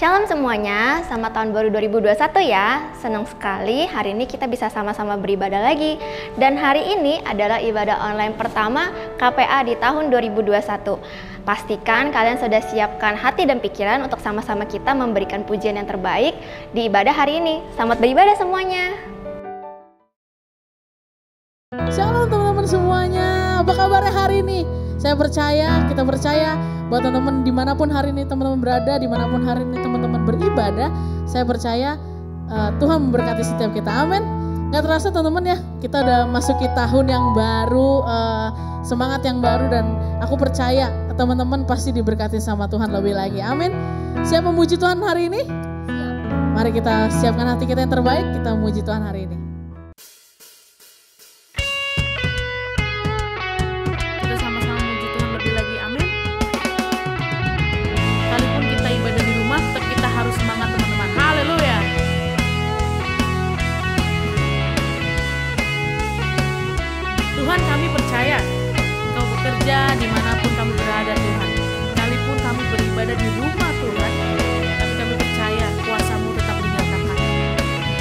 Shalom semuanya, selamat tahun baru 2021 ya. Senang sekali hari ini kita bisa sama-sama beribadah lagi. Dan hari ini adalah ibadah online pertama KPA di tahun 2021. Pastikan kalian sudah siapkan hati dan pikiran untuk sama-sama kita memberikan pujian yang terbaik di ibadah hari ini. Selamat beribadah semuanya. Shalom teman-teman semuanya, apa kabarnya hari ini? Saya percaya, kita percaya buat teman-teman dimanapun hari ini teman-teman berada, dimanapun hari ini teman-teman beribadah, saya percaya Tuhan memberkati setiap kita, amin. Gak terasa teman-teman ya, kita udah masuki tahun yang baru, semangat yang baru, dan aku percaya teman-teman pasti diberkati sama Tuhan lebih lagi, amin. Siap memuji Tuhan hari ini? Siap. Mari kita siapkan hati kita yang terbaik, kita memuji Tuhan hari ini. Tuhan, kami percaya Engkau bekerja dimanapun kami berada Tuhan. Sekalipun kami beribadah di rumah Tuhan, tapi kami percaya kuasa-Mu tetap dinyatakan.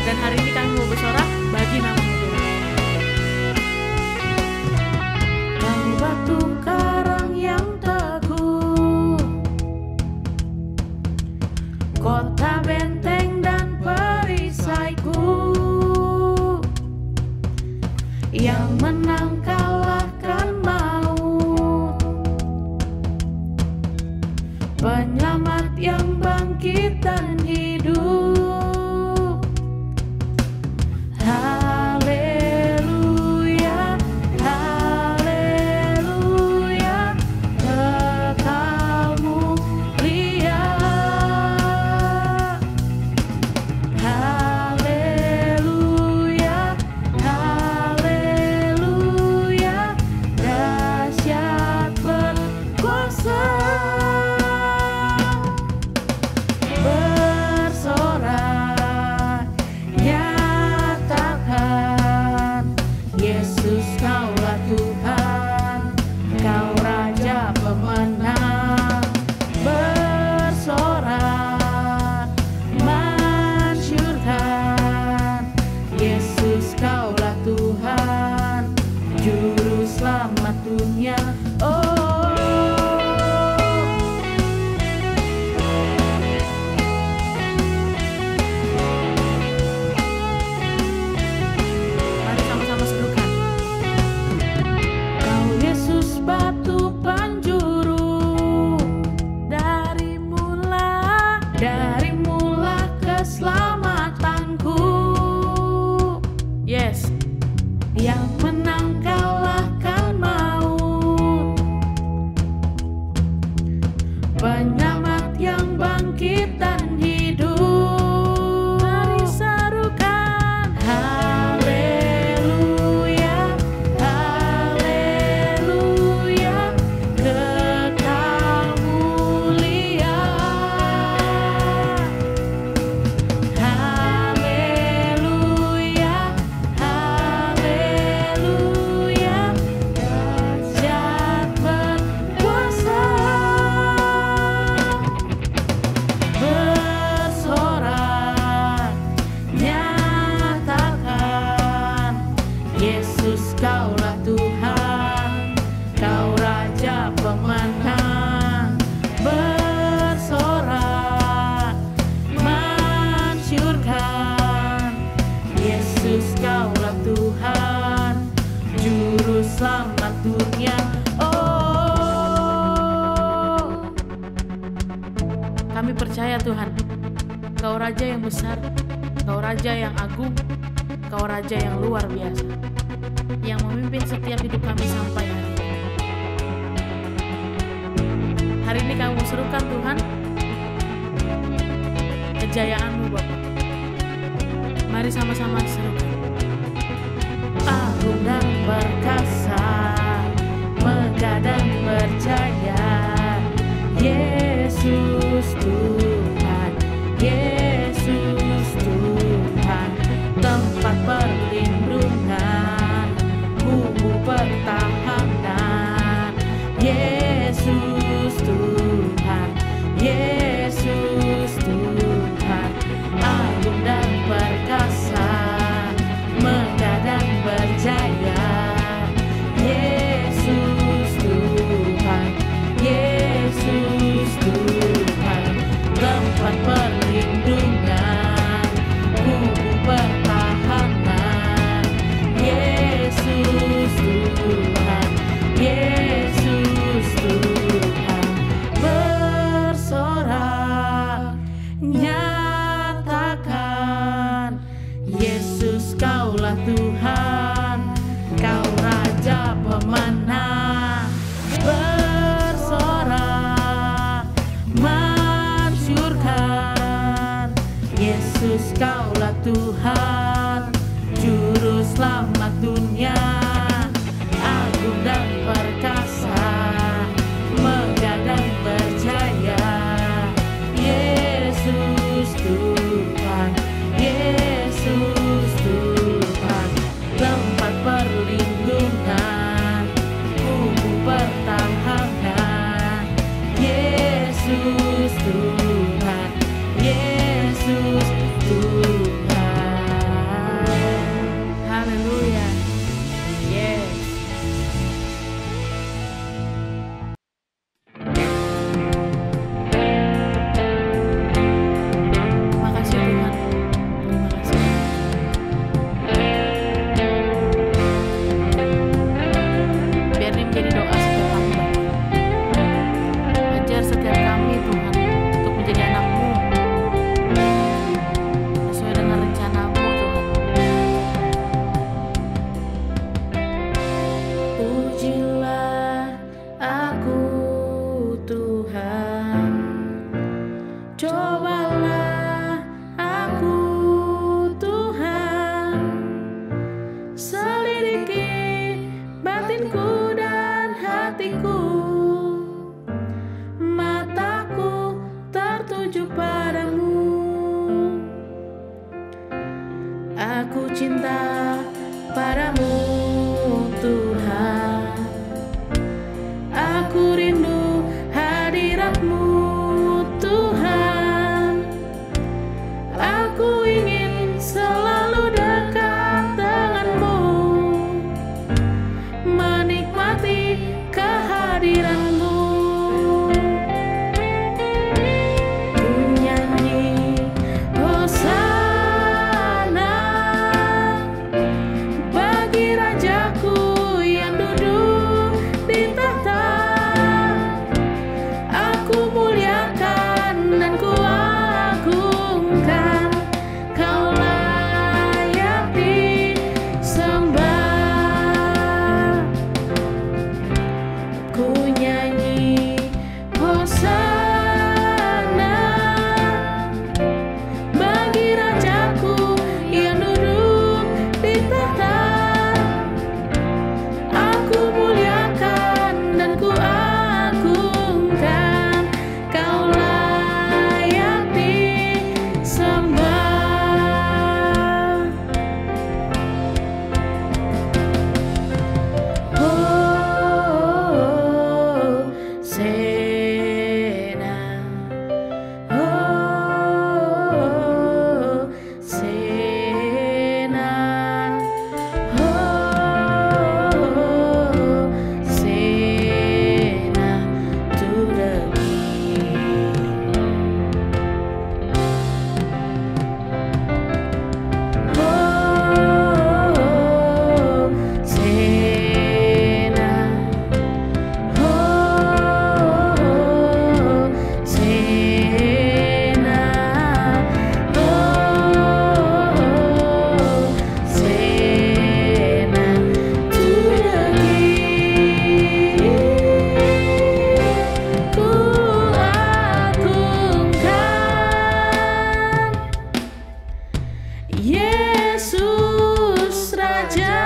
Dan hari ini kami mau bersorak bagi nama-Mu Tuhan. Kau batu karang yang teguh, kota benteng dan perisaiku, yang menang kalahkan maut, penyelamat yang bangkit dan hidup. Haleluya, haleluya, kekal mulia. Haleluya, haleluya, dahsyat berkuasa. Bersorak, nyatakan Yesus Kaulah Tuhan, Kau Raja pemenang. Bersorak, mansyurkan Yesus Kaulah Tuhan, Juru Selamat dunia. Mari sama-sama serukan. Kau Yesus batu penjuru, dari mula keselamatanku. Yes, yang menang kalahkan maut, penyelamat yang bangkit dan hidup. Mari serukan. Haleluya, haleluya, kekal mulia. Haleluya, haleluya, dahsyat berkuasa. Bersorak, nyatakan Yesus Kaulah Tuhan, Kau Raja pemenang. Bersorak, mansyurkan Yesus Kaulah Tuhan, Juru Selamat dunia. Kami percaya Tuhan, Kau Raja yang besar, Kau Raja yang agung, Kau Raja yang luar biasa, yang memimpin setiap hidup kami sampai hari ini. Hari ini kami mau serukan Tuhan kejayaan-Mu Bapa. Mari sama-sama serukan. Agung dan perkasa, megah dan berjaya, Yesus Tuhan, Yesus Tuhan, tempat perlindungan, kubu pertahanan, Yesus Tuhan, Yesus Tuhan. Tuhan, Yesus Tuhan. Haleluya. Yes. Makasih Tuhan. Terima kasih. Biar ini menjadi doa setiap kami. Ajar setiap kami Tuhan untuk menjadi anak-Mu sesuai dengan rencana-Mu Tuhan. Pujilah aku Tuhan, cobalah aku Tuhan, selidiki batinku dan hatiku, mataku tertuju padamu. Aku cinta padamu Tuhan, aku rindu hadirat-Mu Tuhan, aku ingin selalu dekat dengan-Mu, menikmati kehadiran-Mu. Ku nyanyi Hosana bagi Rajaku yang duduk di tahta. Aku muliakan dan ku agungkan, Kau layak disembah. Ku nyanyi Hosana bagi Rajaku yang duduk di tahta. Aku muliakan dan ku agungkan, Kau layak disembah. Hosana, Hosana, Hosana to the King. Yesus Raja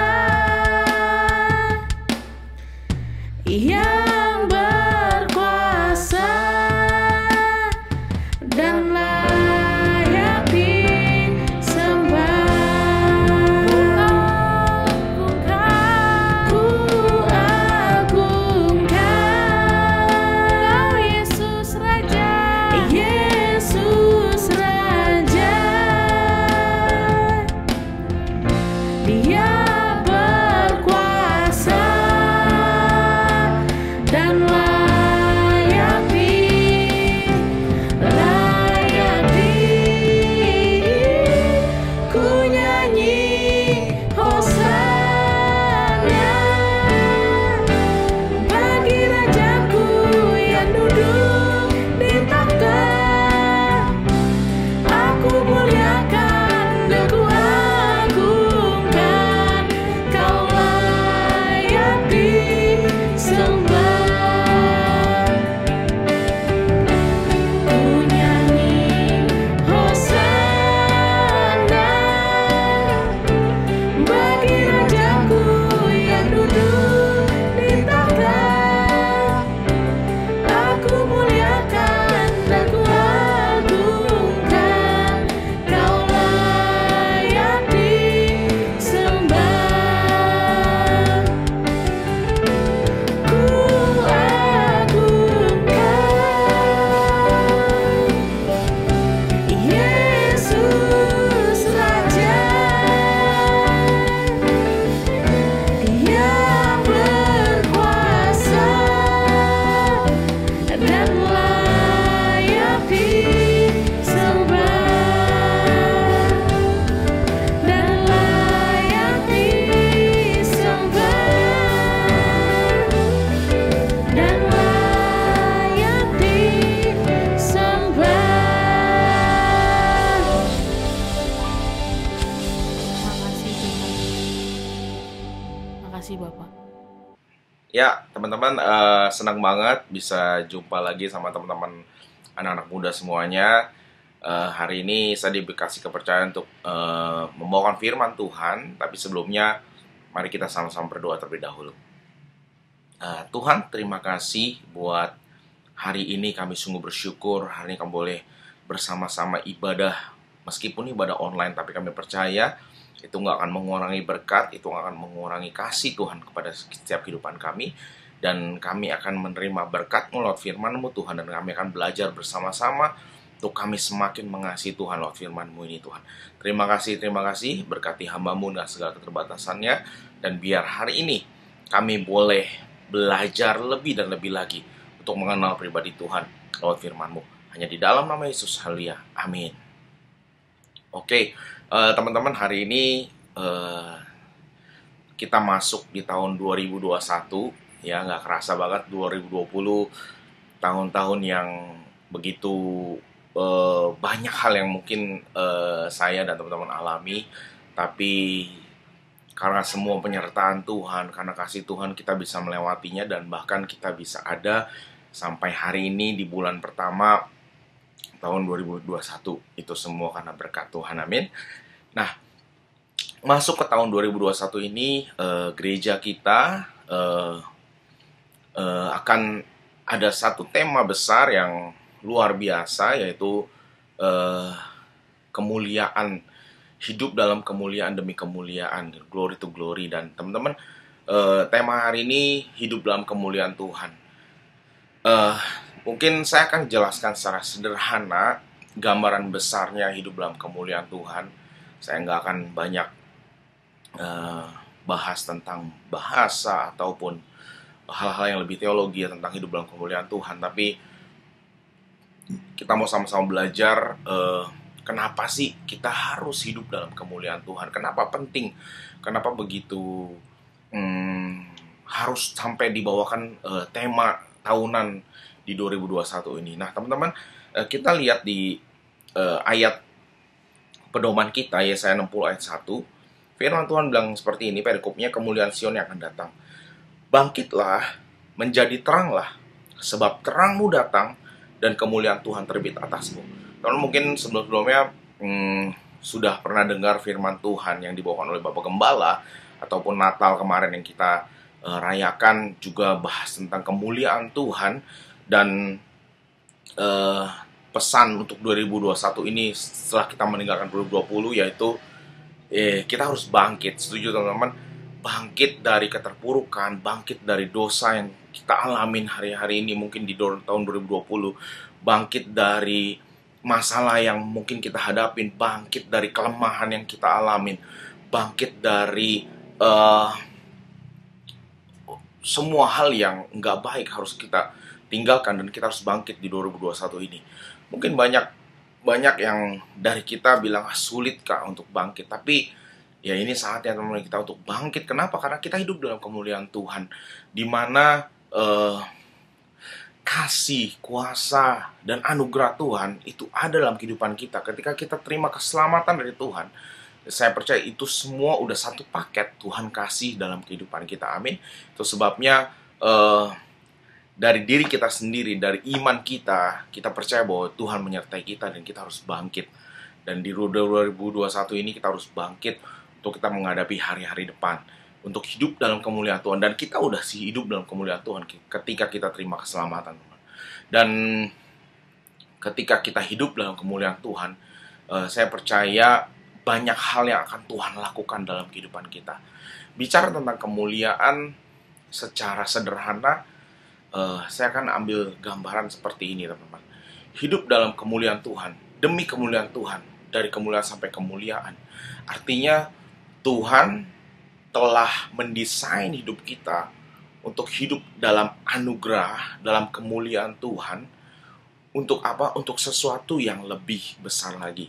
yang berkuasa dan layak disembah. Ku agungkan, Kau Yesus Raja, Yesus Raja. Dia berkuasa dan layak ku nyanyi Hosana bagi Rajaku yang duduk di tahta. Aku muliakan dan ku agungkan, Kau layak disembah. teman-teman, senang banget bisa jumpa lagi sama teman-teman anak-anak muda semuanya. Hari ini saya dikasih kepercayaan untuk membawakan firman Tuhan. Tapi sebelumnya, mari kita sama-sama berdoa terlebih dahulu. Tuhan, terima kasih buat hari ini. Kami sungguh bersyukur hari ini kami boleh bersama-sama ibadah. Meskipun ibadah online, tapi kami percaya itu nggak akan mengurangi berkat, itu nggak akan mengurangi kasih Tuhan kepada setiap kehidupan kami. Dan kami akan menerima berkat melalui firman-Mu Tuhan. Dan kami akan belajar bersama-sama untuk kami semakin mengasihi Tuhan lewat firman-Mu ini Tuhan. Terima kasih, berkati hamba-Mu dengan segala keterbatasannya. Dan biar hari ini kami boleh belajar lebih dan lebih lagi untuk mengenal pribadi Tuhan lewat firman-Mu. Hanya di dalam nama Yesus, haleluya, amin. Oke, teman-teman, hari ini kita masuk di tahun 2021. Ya, nggak kerasa banget 2020, tahun-tahun yang begitu banyak hal yang mungkin saya dan teman-teman alami. Tapi karena semua penyertaan Tuhan, karena kasih Tuhan, kita bisa melewatinya. Dan bahkan kita bisa ada sampai hari ini di bulan pertama tahun 2021. Itu semua karena berkat Tuhan, amin. Nah, masuk ke tahun 2021 ini, gereja kita akan ada satu tema besar yang luar biasa, yaitu kemuliaan, hidup dalam kemuliaan demi kemuliaan, glory to glory. Dan teman-teman, tema hari ini hidup dalam kemuliaan Tuhan. Mungkin saya akan jelaskan secara sederhana gambaran besarnya hidup dalam kemuliaan Tuhan. Saya nggak akan banyak bahas tentang bahasa ataupun hal-hal yang lebih teologi tentang hidup dalam kemuliaan Tuhan. Tapi kita mau sama-sama belajar kenapa sih kita harus hidup dalam kemuliaan Tuhan. Kenapa penting, kenapa begitu harus sampai dibawakan tema tahunan di 2021 ini. Nah, teman-teman, kita lihat di ayat pedoman kita, Yesaya 60 ayat 1. Firman Tuhan bilang seperti ini, perikopnya, kemuliaan Sion yang akan datang. Bangkitlah, menjadi teranglah, sebab terangmu datang dan kemuliaan Tuhan terbit atasmu. Teman, mungkin sebelum-sebelumnya sudah pernah dengar firman Tuhan yang dibawakan oleh Bapak Gembala, ataupun Natal kemarin yang kita rayakan juga bahas tentang kemuliaan Tuhan. Dan pesan untuk 2021 ini setelah kita meninggalkan 2020, yaitu kita harus bangkit. Setuju teman-teman? Bangkit dari keterpurukan, bangkit dari dosa yang kita alamin hari-hari ini mungkin di tahun 2020. Bangkit dari masalah yang mungkin kita hadapin, bangkit dari kelemahan yang kita alamin, bangkit dari semua hal yang nggak baik harus kita tinggalkan, dan kita harus bangkit di 2021 ini. Mungkin banyak yang dari kita bilang sulit kak untuk bangkit, tapi ya ini saatnya teman-teman kita untuk bangkit. Kenapa? Karena kita hidup dalam kemuliaan Tuhan, di mana kasih, kuasa, dan anugerah Tuhan itu ada dalam kehidupan kita. Ketika kita terima keselamatan dari Tuhan, saya percaya itu semua udah satu paket Tuhan kasih dalam kehidupan kita, amin. Itu sebabnya dari diri kita sendiri, dari iman kita, kita percaya bahwa Tuhan menyertai kita dan kita harus bangkit. Dan di 2021 ini kita harus bangkit untuk kita menghadapi hari-hari depan, untuk hidup dalam kemuliaan Tuhan. Dan kita udah sih hidup dalam kemuliaan Tuhan ketika kita terima keselamatan Tuhan. Dan ketika kita hidup dalam kemuliaan Tuhan, saya percaya banyak hal yang akan Tuhan lakukan dalam kehidupan kita. Bicara tentang kemuliaan secara sederhana, saya akan ambil gambaran seperti ini teman-teman. Hidup dalam kemuliaan Tuhan, demi kemuliaan Tuhan, dari kemuliaan sampai kemuliaan. Artinya Tuhan telah mendesain hidup kita untuk hidup dalam anugerah, dalam kemuliaan Tuhan. Untuk apa? Untuk sesuatu yang lebih besar lagi.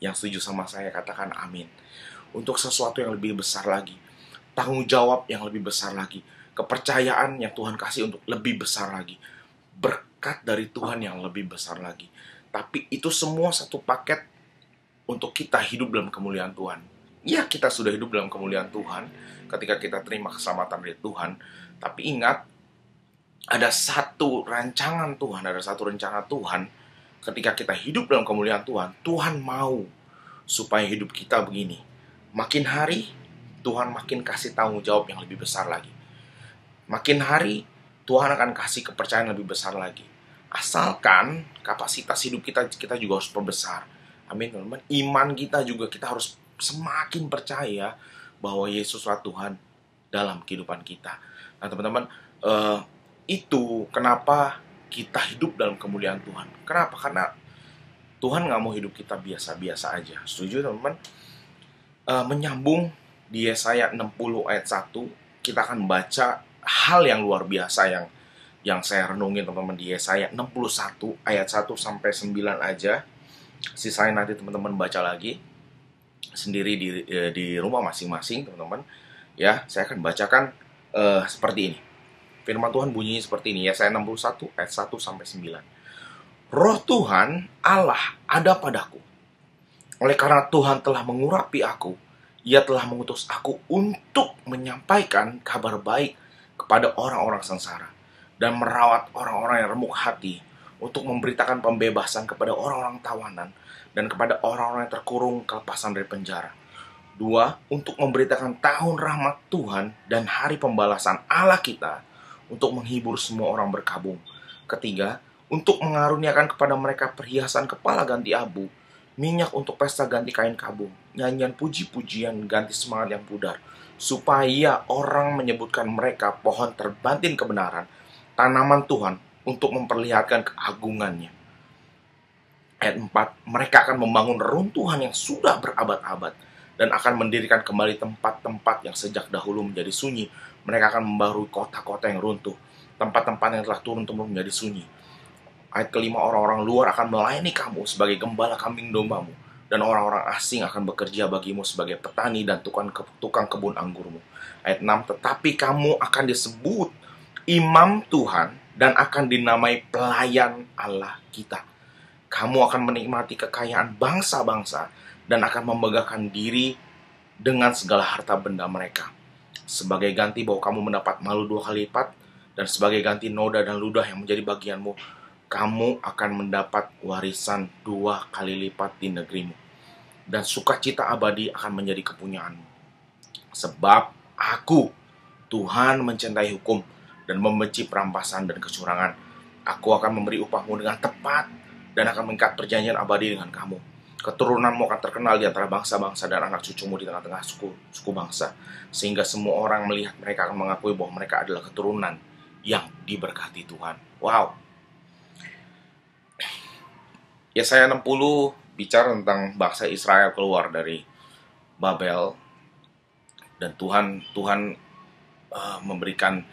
Yang setuju sama saya katakan amin. Untuk sesuatu yang lebih besar lagi, tanggung jawab yang lebih besar lagi, kepercayaan yang Tuhan kasih untuk lebih besar lagi, berkat dari Tuhan yang lebih besar lagi. Tapi itu semua satu paket untuk kita hidup dalam kemuliaan Tuhan. Ya, kita sudah hidup dalam kemuliaan Tuhan ketika kita terima keselamatan dari Tuhan. Tapi ingat, ada satu rancangan Tuhan, ada satu rencana Tuhan. Ketika kita hidup dalam kemuliaan Tuhan, Tuhan mau supaya hidup kita begini. Makin hari, Tuhan makin kasih tanggung jawab yang lebih besar lagi. Makin hari, Tuhan akan kasih kepercayaan lebih besar lagi. Asalkan kapasitas hidup kita juga harus perbesar. Amin, teman-teman. Iman kita juga, kita harus semakin percaya bahwa Yesuslah Tuhan dalam kehidupan kita. Nah, teman-teman, itu kenapa kita hidup dalam kemuliaan Tuhan. Kenapa? Karena Tuhan nggak mau hidup kita biasa-biasa aja. Setuju, teman-teman? Menyambung di Yesaya 60 ayat 1, kita akan baca hal yang luar biasa yang saya renungin, teman-teman, di Yesaya 61 ayat 1 sampai 9 aja. Sisanya nanti teman-teman baca lagi sendiri di rumah masing-masing, teman-teman. Ya, saya akan bacakan seperti ini. Firman Tuhan bunyinya seperti ini, Yesaya 61 ayat 1 sampai 9. Roh Tuhan Allah ada padaku. Oleh karena Tuhan telah mengurapi aku, Ia telah mengutus aku untuk menyampaikan kabar baik kepada orang-orang sengsara dan merawat orang-orang yang remuk hati, untuk memberitakan pembebasan kepada orang-orang tawanan dan kepada orang-orang yang terkurung kelepasan dari penjara. 2, untuk memberitakan tahun rahmat Tuhan dan hari pembalasan Allah kita, untuk menghibur semua orang berkabung. 3, untuk mengaruniakan kepada mereka perhiasan kepala ganti abu, minyak untuk pesta ganti kain kabung, nyanyian puji-pujian ganti semangat yang pudar, supaya orang menyebutkan mereka pohon terbantin kebenaran, tanaman Tuhan, untuk memperlihatkan keagungannya. Ayat 4, mereka akan membangun reruntuhan yang sudah berabad-abad dan akan mendirikan kembali tempat-tempat yang sejak dahulu menjadi sunyi. Mereka akan membarui kota-kota yang runtuh, tempat-tempat yang telah turun-temurun menjadi sunyi. Ayat kelima, orang-orang luar akan melayani kamu sebagai gembala kambing dombamu, dan orang-orang asing akan bekerja bagimu sebagai petani dan tukang kebun anggurmu. Ayat 6, tetapi kamu akan disebut imam Tuhan dan akan dinamai pelayan Allah kita. Kamu akan menikmati kekayaan bangsa-bangsa dan akan membanggakan diri dengan segala harta benda mereka. Sebagai ganti bahwa kamu mendapat malu 2 kali lipat, dan sebagai ganti noda dan ludah yang menjadi bagianmu, kamu akan mendapat warisan 2 kali lipat di negerimu, dan sukacita abadi akan menjadi kepunyaanmu. Sebab aku, Tuhan, mencintai hukum dan membenci perampasan dan kecurangan. Aku akan memberi upahmu dengan tepat dan akan mengikat perjanjian abadi dengan kamu. Keturunanmu akan terkenal di antara bangsa-bangsa dan anak cucumu di tengah-tengah suku bangsa, sehingga semua orang melihat mereka akan mengakui bahwa mereka adalah keturunan yang diberkati Tuhan. Wow. Yesaya 60 bicara tentang bangsa Israel keluar dari Babel, dan Tuhan memberikan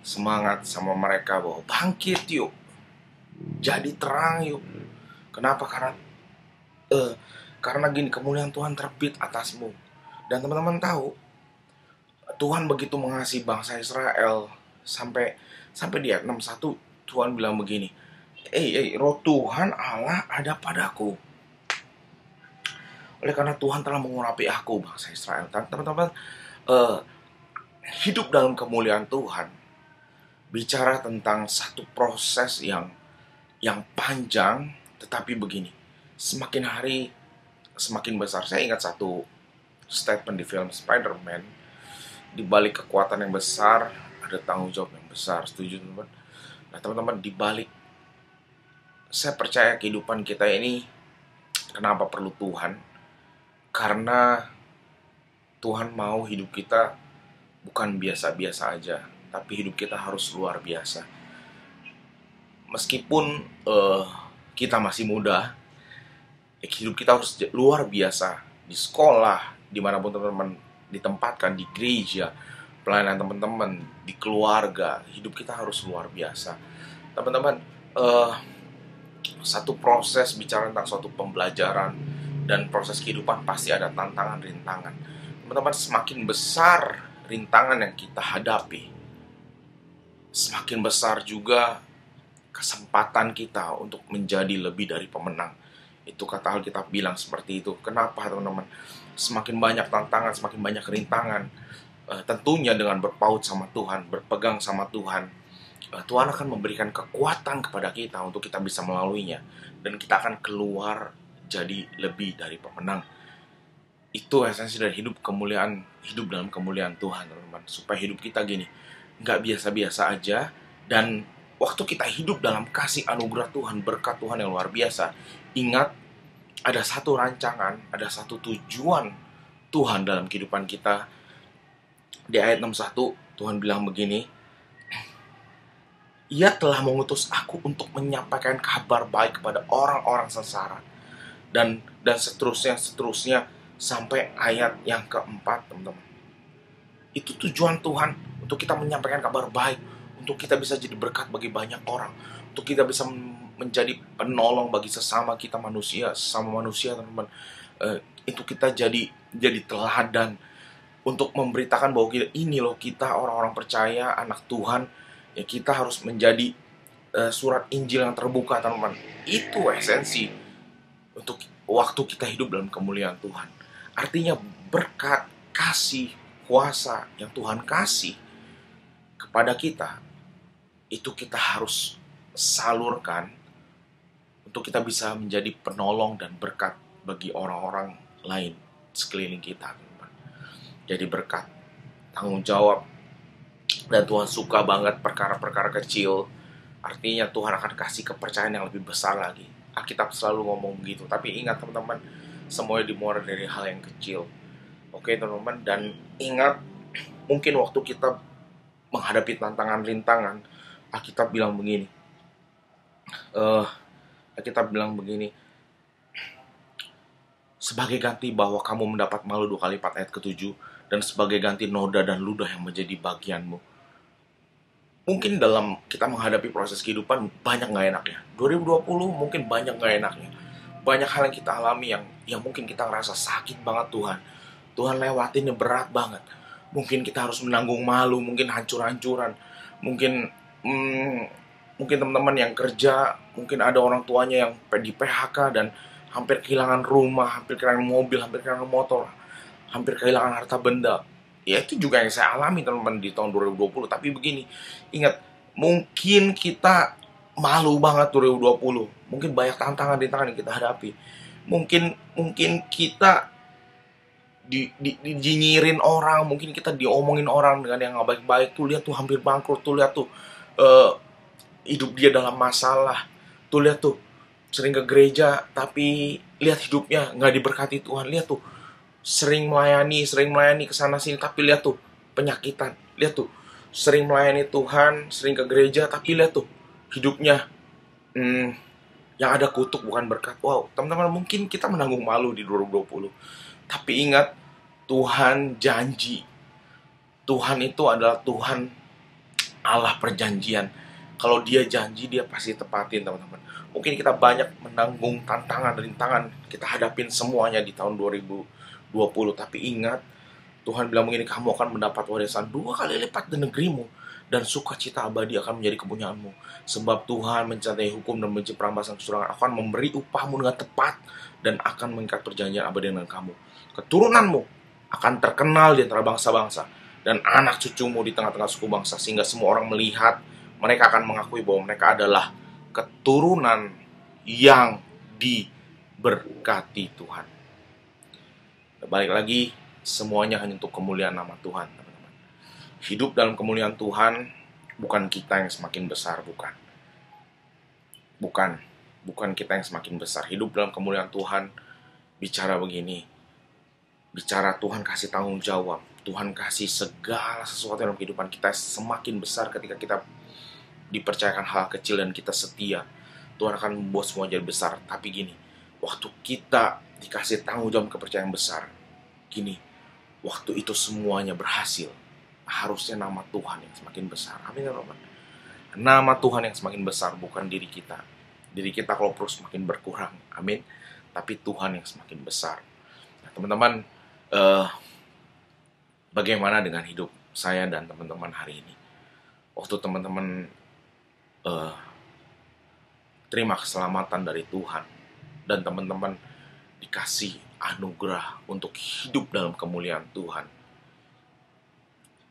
semangat sama mereka bahwa bangkit yuk, jadi terang yuk. Kenapa? Karena gini, kemuliaan Tuhan terbit atasmu. Dan teman-teman tahu, Tuhan begitu mengasihi bangsa Israel sampai di ayat 61 Tuhan bilang begini, roh Tuhan Allah ada padaku. Oleh karena Tuhan telah mengurapi aku, bangsa Israel. Teman-teman, hidup dalam kemuliaan Tuhan bicara tentang satu proses yang panjang, tetapi begini, semakin hari semakin besar. Saya ingat satu statement di film Spider-Man, di balik kekuatan yang besar ada tanggung jawab yang besar. Setuju, teman-teman? Nah, teman-teman, di balik, saya percaya kehidupan kita ini kenapa perlu Tuhan? Karena Tuhan mau hidup kita bukan biasa-biasa aja, tapi hidup kita harus luar biasa. Meskipun kita masih muda, hidup kita harus luar biasa. Di sekolah, dimanapun teman-teman ditempatkan, di gereja, pelayanan teman-teman, di keluarga, hidup kita harus luar biasa. Teman-teman, satu proses bicara tentang suatu pembelajaran dan proses kehidupan pasti ada tantangan-rintangan. Teman-teman, semakin besar rintangan yang kita hadapi, semakin besar juga kesempatan kita untuk menjadi lebih dari pemenang. Itu kata Alkitab bilang seperti itu. Kenapa, teman-teman? Semakin banyak tantangan, semakin banyak rintangan, tentunya dengan berpaut sama Tuhan, berpegang sama Tuhan, Tuhan akan memberikan kekuatan kepada kita untuk kita bisa melaluinya, dan kita akan keluar jadi lebih dari pemenang. Itu esensi dari hidup dalam kemuliaan Tuhan, teman-teman. Supaya hidup kita gini, nggak biasa-biasa aja, dan waktu kita hidup dalam kasih anugerah Tuhan, berkat Tuhan yang luar biasa, ingat, ada satu rancangan, ada satu tujuan Tuhan dalam kehidupan kita. Di ayat 61, Tuhan bilang begini, Ia telah mengutus aku untuk menyampaikan kabar baik kepada orang-orang sengsara. Dan seterusnya, sampai ayat yang keempat, teman-teman. Itu tujuan Tuhan, untuk kita menyampaikan kabar baik, untuk kita bisa jadi berkat bagi banyak orang, untuk kita bisa menjadi penolong bagi sesama manusia, teman-teman. Itu kita jadi teladan untuk memberitakan bahwa ini loh, kita orang-orang percaya, anak Tuhan, ya kita harus menjadi surat Injil yang terbuka, teman-teman. Itu esensi untuk waktu kita hidup dalam kemuliaan Tuhan. Artinya berkat, kasih, kuasa yang Tuhan kasih kepada kita, itu kita harus salurkan untuk kita bisa menjadi penolong dan berkat bagi orang-orang lain sekeliling kita, teman-teman. Jadi berkat, tanggung jawab, dan Tuhan suka banget perkara-perkara kecil. Artinya Tuhan akan kasih kepercayaan yang lebih besar lagi. Alkitab selalu ngomong begitu. Tapi ingat, teman-teman, semuanya dimulai dari hal yang kecil. Oke, teman-teman. Dan ingat, mungkin waktu kita menghadapi tantangan-rintangan, Alkitab bilang begini. Sebagai ganti bahwa kamu mendapat malu 2 kali lipat, ayat ke-7. Dan sebagai ganti noda dan ludah yang menjadi bagianmu. Mungkin dalam kita menghadapi proses kehidupan banyak gak enaknya. 2020 mungkin banyak gak enaknya. Banyak hal yang kita alami yang mungkin kita ngerasa sakit banget Tuhan. Tuhan lewatinnya berat banget. Mungkin kita harus menanggung malu, mungkin hancur-hancuran. Mungkin teman-teman yang kerja, mungkin ada orang tuanya yang di PHK dan hampir kehilangan rumah, hampir kehilangan mobil, hampir kehilangan motor, hampir kehilangan harta benda. Ya itu juga yang saya alami, teman-teman, di tahun 2020. Tapi begini, ingat, mungkin kita malu banget 2020. Mungkin banyak tantangan-tantangan yang kita hadapi. Mungkin kita dinyirin orang, mungkin kita diomongin orang dengan yang gak baik-baik. Tuh lihat tuh, hampir bangkrut. Tuh lihat tuh, hidup dia dalam masalah. Tuh lihat tuh, sering ke gereja tapi lihat hidupnya gak diberkati Tuhan. Lihat tuh, sering melayani kesana sini, tapi lihat tuh penyakitan. Lihat tuh, sering melayani Tuhan, sering ke gereja, tapi lihat tuh hidupnya yang ada kutuk, bukan berkat. Wow, teman-teman, mungkin kita menanggung malu di 2020. Tapi ingat, Tuhan janji. Tuhan itu adalah Tuhan Allah perjanjian. Kalau Dia janji, Dia pasti tepatin, teman-teman. Mungkin kita banyak menanggung tantangan-rintangan, kita hadapin semuanya di tahun 2020. Tapi ingat, Tuhan bilang begini, kamu akan mendapat warisan 2 kali lipat di negerimu, dan sukacita abadi akan menjadi kepunyaanmu. Sebab Tuhan mencintai hukum dan benci perampasan kecurangan, akan memberi upahmu dengan tepat, dan akan mengikat perjanjian abadi dengan kamu. Keturunanmu akan terkenal di antara bangsa-bangsa, dan anak cucumu di tengah-tengah suku bangsa, sehingga semua orang melihat, mereka akan mengakui bahwa mereka adalah keturunan yang diberkati Tuhan. Balik lagi, semuanya hanya untuk kemuliaan nama Tuhan, teman-teman. Hidup dalam kemuliaan Tuhan, bukan kita yang semakin besar, bukan kita yang semakin besar. Hidup dalam kemuliaan Tuhan, bicara begini, bicara Tuhan kasih tanggung jawab, Tuhan kasih segala sesuatu dalam kehidupan kita semakin besar ketika kita dipercayakan hal kecil dan kita setia. Tuhan akan membuat semua jadi besar. Tapi gini, waktu kita dikasih tanggung jawab kepercayaan besar, gini, waktu itu semuanya berhasil, harusnya nama Tuhan yang semakin besar. Amin, teman-teman. Nama Tuhan yang semakin besar, bukan diri kita. Diri kita kalau perlu semakin berkurang, amin. Tapi Tuhan yang semakin besar. Nah, teman-teman, bagaimana dengan hidup saya dan teman-teman hari ini? Waktu teman-teman terima keselamatan dari Tuhan, dan teman-teman dikasih anugerah untuk hidup dalam kemuliaan Tuhan.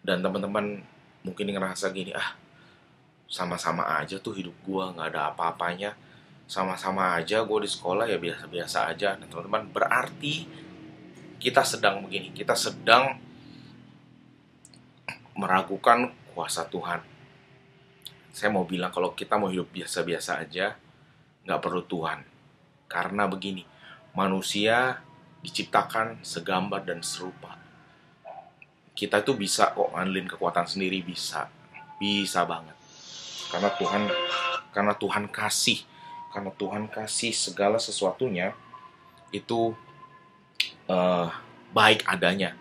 Dan teman-teman mungkin ngerasa gini, sama-sama aja tuh hidup gue, nggak ada apa-apanya. Sama-sama aja gue di sekolah ya biasa-biasa aja. Nah teman-teman, berarti kita sedang begini, kita sedang meragukan kuasa Tuhan. Saya mau bilang kalau kita mau hidup biasa-biasa aja, nggak perlu Tuhan. Karena begini, manusia diciptakan segambar dan serupa. Kita itu bisa kok ngandelin kekuatan sendiri, bisa banget. Karena Tuhan kasih segala sesuatunya itu baik adanya,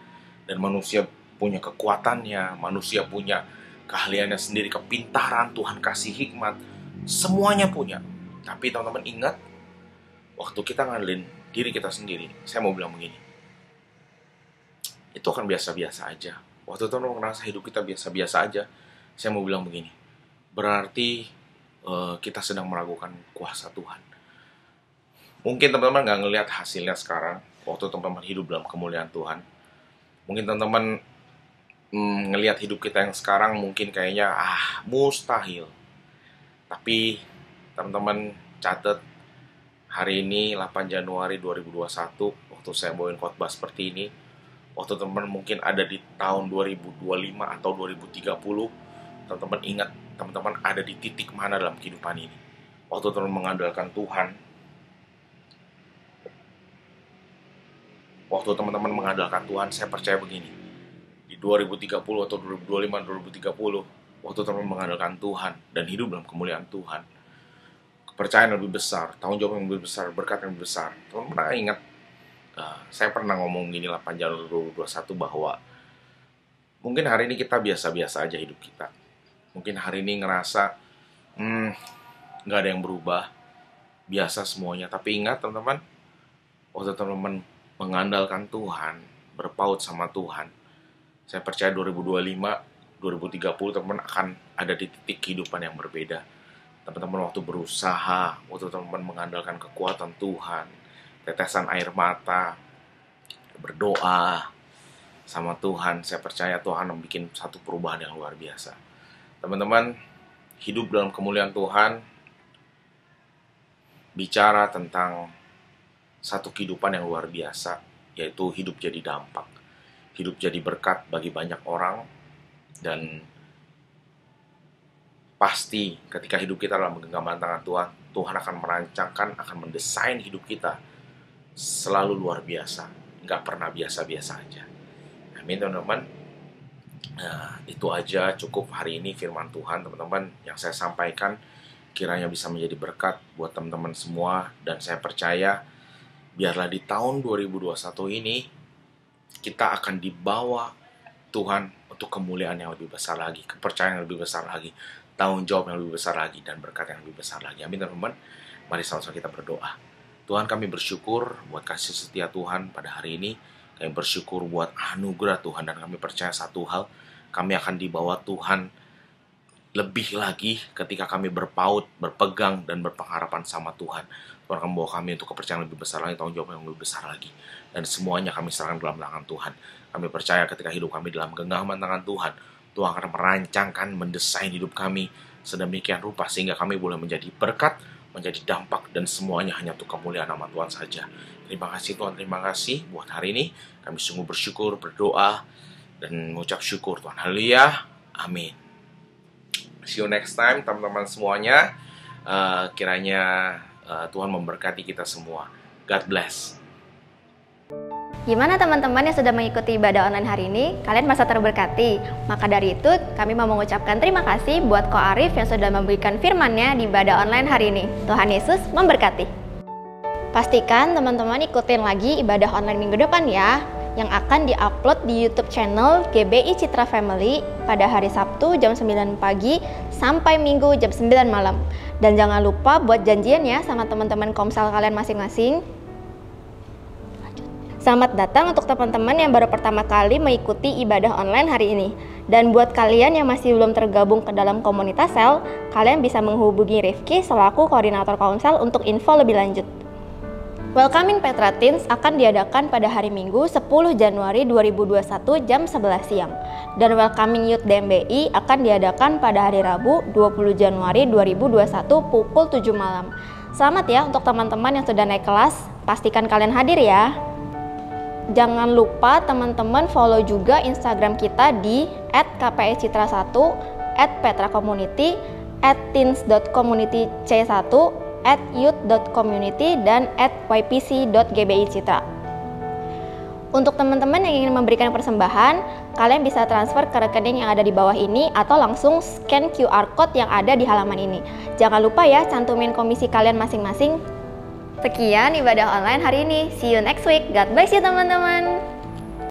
dan manusia punya kekuatannya, manusia punya keahliannya sendiri, kepintaran, Tuhan kasih hikmat, semuanya punya. Tapi teman-teman ingat, waktu kita ngandelin diri kita sendiri, saya mau bilang begini, itu akan biasa-biasa aja. Waktu teman-teman ngerasa hidup kita biasa-biasa aja, saya mau bilang begini, berarti kita sedang meragukan kuasa Tuhan. Mungkin teman-teman nggak ngelihat hasilnya sekarang, waktu teman-teman hidup dalam kemuliaan Tuhan. Mungkin teman-teman ngelihat hidup kita yang sekarang mungkin kayaknya mustahil. Tapi teman-teman catat, hari ini 8 Januari 2021, waktu saya bawain khotbah seperti ini, waktu teman-teman mungkin ada di tahun 2025 atau 2030, teman-teman ingat, teman-teman ada di titik mana dalam kehidupan ini. Waktu teman-teman mengandalkan Tuhan, waktu teman-teman mengandalkan Tuhan, saya percaya begini, di 2030 atau 2025, 2030, waktu teman-teman mengandalkan Tuhan dan hidup dalam kemuliaan Tuhan, kepercayaan lebih besar, tanggung jawab yang lebih besar, berkat yang lebih besar. Teman-teman ingat, saya pernah ngomong gini 8 Januari 2021 bahwa mungkin hari ini kita biasa-biasa aja hidup kita. Mungkin hari ini ngerasa nggak ada yang berubah, biasa semuanya. Tapi ingat teman-teman, waktu teman-teman mengandalkan Tuhan, berpaut sama Tuhan, saya percaya 2025, 2030 teman-teman akan ada di titik kehidupan yang berbeda. Teman-teman waktu berusaha, waktu teman-teman mengandalkan kekuatan Tuhan, tetesan air mata, berdoa sama Tuhan, saya percaya Tuhan membuat satu perubahan yang luar biasa. Teman-teman, hidup dalam kemuliaan Tuhan bicara tentang satu kehidupan yang luar biasa, yaitu hidup jadi dampak, hidup jadi berkat bagi banyak orang. Dan pasti ketika hidup kita dalam genggaman tangan Tuhan, Tuhan akan merancangkan, akan mendesain hidup kita selalu luar biasa, nggak pernah biasa-biasa aja. Amin teman-teman. Nah, itu aja cukup hari ini firman Tuhan teman-teman yang saya sampaikan, kiranya bisa menjadi berkat buat teman-teman semua. Dan saya percaya biarlah di tahun 2021 ini kita akan dibawa Tuhan untuk kemuliaan yang lebih besar lagi, kepercayaan yang lebih besar lagi, tanggung jawab yang lebih besar lagi, dan berkat yang lebih besar lagi. Amin teman-teman. Mari sama-sama kita berdoa. Tuhan, kami bersyukur buat kasih setia Tuhan pada hari ini. Kami bersyukur buat anugerah Tuhan, dan kami percaya satu hal, kami akan dibawa Tuhan lebih lagi ketika kami berpaut, berpegang, dan berpengharapan sama Tuhan. Tuhan akan membawa kami untuk kepercayaan lebih besar lagi, tanggung jawab yang lebih besar lagi. Dan semuanya kami serahkan dalam tangan Tuhan. Kami percaya ketika hidup kami dalam genggaman tangan Tuhan, Tuhan akan merancangkan, mendesain hidup kami sedemikian rupa sehingga kami boleh menjadi berkat, menjadi dampak, dan semuanya hanya untuk kemuliaan nama Tuhan saja. Terima kasih Tuhan, terima kasih buat hari ini. Kami sungguh bersyukur, berdoa, dan mengucap syukur Tuhan. Haleluya, amin. See you next time teman-teman semuanya. Kiranya Tuhan memberkati kita semua. God bless. Gimana teman-teman yang sudah mengikuti ibadah online hari ini? Kalian merasa terberkati? Maka dari itu, kami mau mengucapkan terima kasih buat Ko Arif yang sudah memberikan firman-Nya di ibadah online hari ini. Tuhan Yesus memberkati. Pastikan teman-teman ikutin lagi ibadah online minggu depan ya, yang akan di-upload di YouTube channel GBI Citra Family pada hari Sabtu jam 9 pagi sampai Minggu jam 9 malam. Dan jangan lupa buat janjian ya sama teman-teman Komsel kalian masing-masing. Selamat datang untuk teman-teman yang baru pertama kali mengikuti ibadah online hari ini. Dan buat kalian yang masih belum tergabung ke dalam komunitas sel, kalian bisa menghubungi Rifki selaku koordinator Komsel untuk info lebih lanjut. Welcoming Petra Teens akan diadakan pada hari Minggu 10 Januari 2021 jam 11 siang. Dan Welcoming Youth DMBI akan diadakan pada hari Rabu 20 Januari 2021 pukul 7 malam. Selamat ya untuk teman-teman yang sudah naik kelas, pastikan kalian hadir ya. Jangan lupa teman-teman follow juga Instagram kita di @kpicitra1, @petracommunity, @teens.communityc1, @youth.community, dan @ypc.gbicitra. Untuk teman-teman yang ingin memberikan persembahan, kalian bisa transfer ke rekening yang ada di bawah ini atau langsung scan QR Code yang ada di halaman ini. Jangan lupa ya cantumin komisi kalian masing-masing. Sekian ibadah online hari ini. See you next week. God bless you teman-teman.